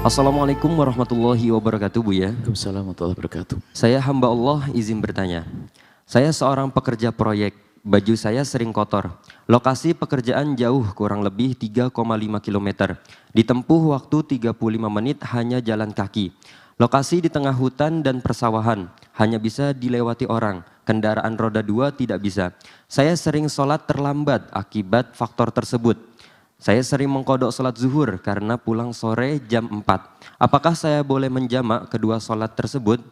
Assalamualaikum warahmatullahi wabarakatuh, Buya. Waalaikumsalam warahmatullahi wabarakatuh. Saya hamba Allah, izin bertanya. Saya seorang pekerja proyek, baju saya sering kotor. Lokasi pekerjaan jauh, kurang lebih 3,5 km. Ditempuh waktu 35 menit hanya jalan kaki. Lokasi di tengah hutan dan persawahan, hanya bisa dilewati orang. Kendaraan roda 2 tidak bisa. Saya sering sholat terlambat akibat faktor tersebut. Saya sering mengkodok sholat zuhur karena pulang sore jam 4. Apakah saya boleh menjamak kedua sholat tersebut?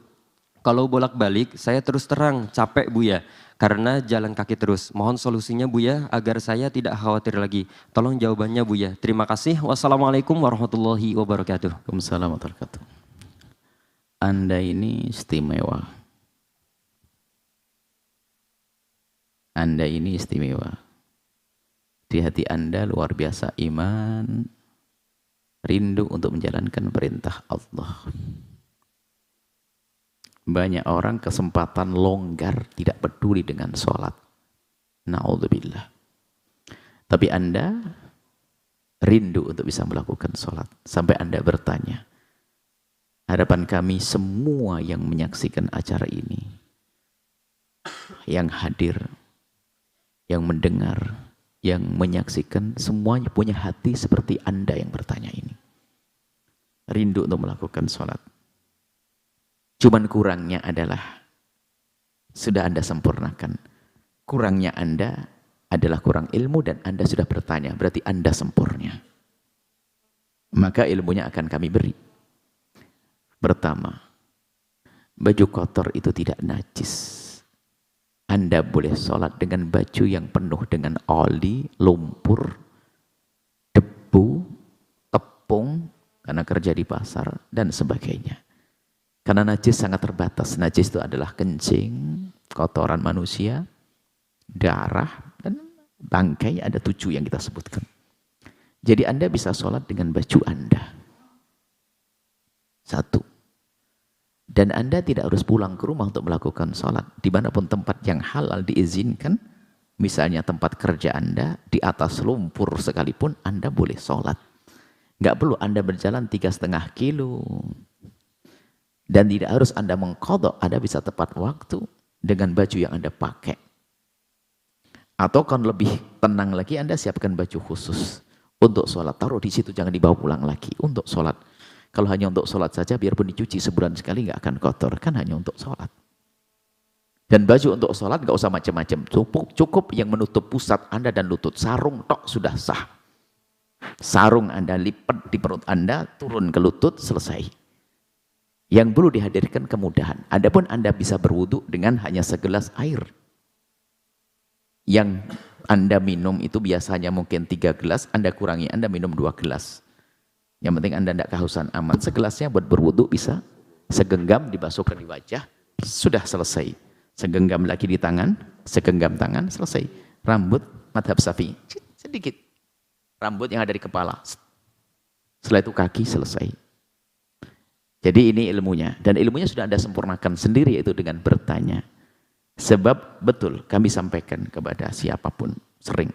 Kalau bolak-balik, saya terus terang capek Buya, karena jalan kaki terus. Mohon solusinya Buya, agar saya tidak khawatir lagi. Tolong jawabannya Buya. Terima kasih. Wassalamualaikum warahmatullahi wabarakatuh. Waalaikumsalam warahmatullahi wabarakatuh. Anda ini istimewa. Anda ini istimewa. Di hati Anda luar biasa iman, rindu untuk menjalankan perintah Allah. Banyak orang kesempatan longgar, tidak peduli dengan sholat. Na'udzubillah. Tapi Anda rindu untuk bisa melakukan sholat. Sampai Anda bertanya, hadapan kami semua yang menyaksikan acara ini, yang hadir, yang mendengar, yang menyaksikan, semuanya punya hati seperti Anda yang bertanya ini. Rindu untuk melakukan sholat. Cuman kurangnya adalah, sudah Anda sempurnakan. Kurangnya Anda adalah kurang ilmu dan Anda sudah bertanya, berarti Anda sempurna. Maka ilmunya akan kami beri. Pertama, baju kotor itu tidak najis. Anda boleh sholat dengan baju yang penuh dengan oli, lumpur, debu, tepung, karena kerja di pasar, dan sebagainya. Karena najis sangat terbatas. Najis itu adalah kencing, kotoran manusia, darah, dan bangkai, ada 7 yang kita sebutkan. Jadi Anda bisa sholat dengan baju Anda. 1. Dan Anda tidak harus pulang ke rumah untuk melakukan sholat. Dimanapun tempat yang halal diizinkan, misalnya tempat kerja Anda, di atas lumpur sekalipun, Anda boleh sholat. Nggak perlu Anda berjalan 3,5 kilo. Dan tidak harus Anda mengqadha, Anda bisa tepat waktu dengan baju yang Anda pakai. Atau kan lebih tenang lagi, Anda siapkan baju khusus untuk sholat. Taruh di situ, jangan dibawa pulang lagi untuk sholat. Kalau hanya untuk sholat saja, biarpun dicuci sebulan sekali nggak akan kotor, kan hanya untuk sholat. Dan baju untuk sholat nggak usah macam-macam, cukup yang menutup pusat Anda dan lutut. Sarung tok sudah sah. Sarung Anda lipat di perut Anda, turun ke lutut, selesai. Yang perlu dihadirkan kemudahan. Adapun Anda bisa berwudu dengan hanya segelas air. Yang Anda minum itu biasanya mungkin 3 gelas, Anda kurangi, Anda minum 2 gelas. Yang penting Anda tidak kehausan, aman. Segelasnya buat berwudu bisa. Segenggam dibasuhkan di wajah, sudah selesai. Segenggam lagi di tangan, segenggam tangan, selesai. Rambut, madhab Syafi'i, sedikit. Rambut yang ada di kepala. Setelah itu kaki, selesai. Jadi ini ilmunya. Dan ilmunya sudah Anda sempurnakan sendiri, yaitu dengan bertanya. Sebab betul kami sampaikan kepada siapapun, sering.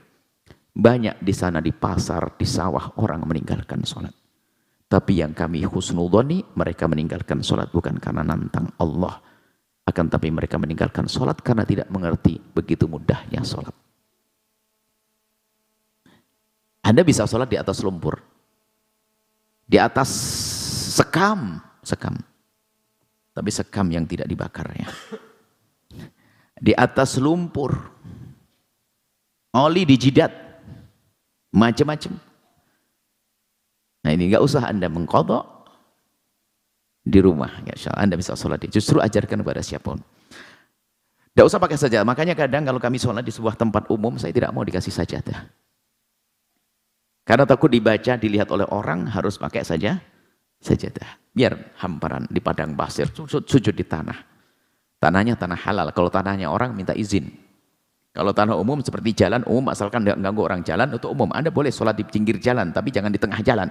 Banyak di sana di pasar, di sawah, orang meninggalkan sholat. Tapi yang kami husnudhani, mereka meninggalkan sholat bukan karena nantang Allah. Akan tapi mereka meninggalkan sholat karena tidak mengerti begitu mudahnya sholat. Anda bisa sholat di atas lumpur. Di atas sekam. Tapi sekam yang tidak dibakarnya. Di atas lumpur. Oli di jidat. Macam-macam. Nah ini nggak usah Anda mengqadha di rumah, insya Allah Anda bisa sholat. Justru ajarkan kepada siapapun. Nggak usah pakai sajadah. Makanya kadang kalau kami sholat di sebuah tempat umum, saya tidak mau dikasih sajadah. Karena takut dibaca, dilihat oleh orang, harus pakai saja sajadah. Biar hamparan di padang pasir, sujud di tanah. Tanahnya tanah halal. Kalau tanahnya orang minta izin. Kalau tanah umum seperti jalan umum, asalkan tidak mengganggu orang jalan, itu umum. Anda boleh sholat di pinggir jalan, tapi jangan di tengah jalan.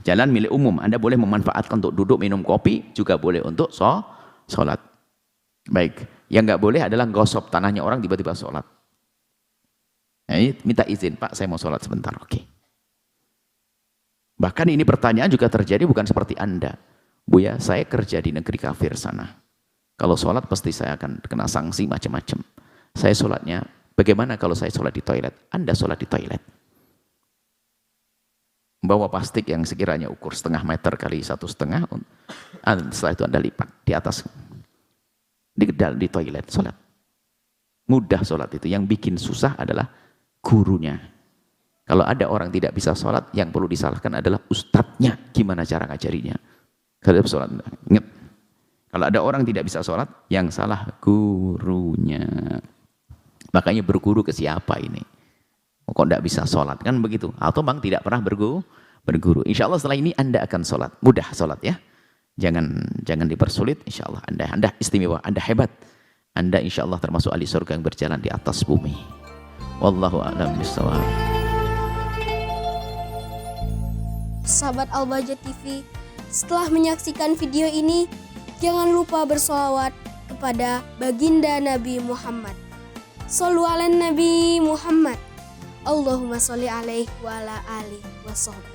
Jalan milik umum, Anda boleh memanfaatkan untuk duduk minum kopi, juga boleh untuk sholat. Baik, yang nggak boleh adalah gosop tanahnya orang tiba-tiba sholat. Nah, ini minta izin, Pak, saya mau sholat sebentar. Oke. Bahkan ini pertanyaan juga terjadi bukan seperti Anda. Buya, saya kerja di negeri kafir sana. Kalau sholat pasti saya akan kena sanksi macam-macam. Saya sholatnya, bagaimana kalau saya sholat di toilet? Anda sholat di toilet. Bawa plastik yang sekiranya ukur 0,5 meter kali 1,5. Setelah itu Anda lipat di atas. Di toilet sholat. Mudah sholat itu. Yang bikin susah adalah gurunya. Kalau ada orang tidak bisa sholat, yang perlu disalahkan adalah ustadznya. Gimana cara ngajarinya? Kalau sholat, ingat. Kalau ada orang tidak bisa sholat, yang salah gurunya. Makanya berguru ke siapa ini? Kok tidak bisa sholat? Kan begitu. Atau bang tidak pernah berguru. Insya Allah setelah ini Anda akan sholat. Mudah sholat ya. Jangan dipersulit. Insya Allah Anda istimewa. Anda hebat. Anda insya Allah termasuk ahli surga yang berjalan di atas bumi. Wallahu a'lam bishawab. Sahabat Al-Bahjah TV, setelah menyaksikan video ini, jangan lupa bersolawat kepada baginda Nabi Muhammad. Shollu ala Nabi Muhammad. Allahumma sholli alaihi wa ala alihi wa sahbihi.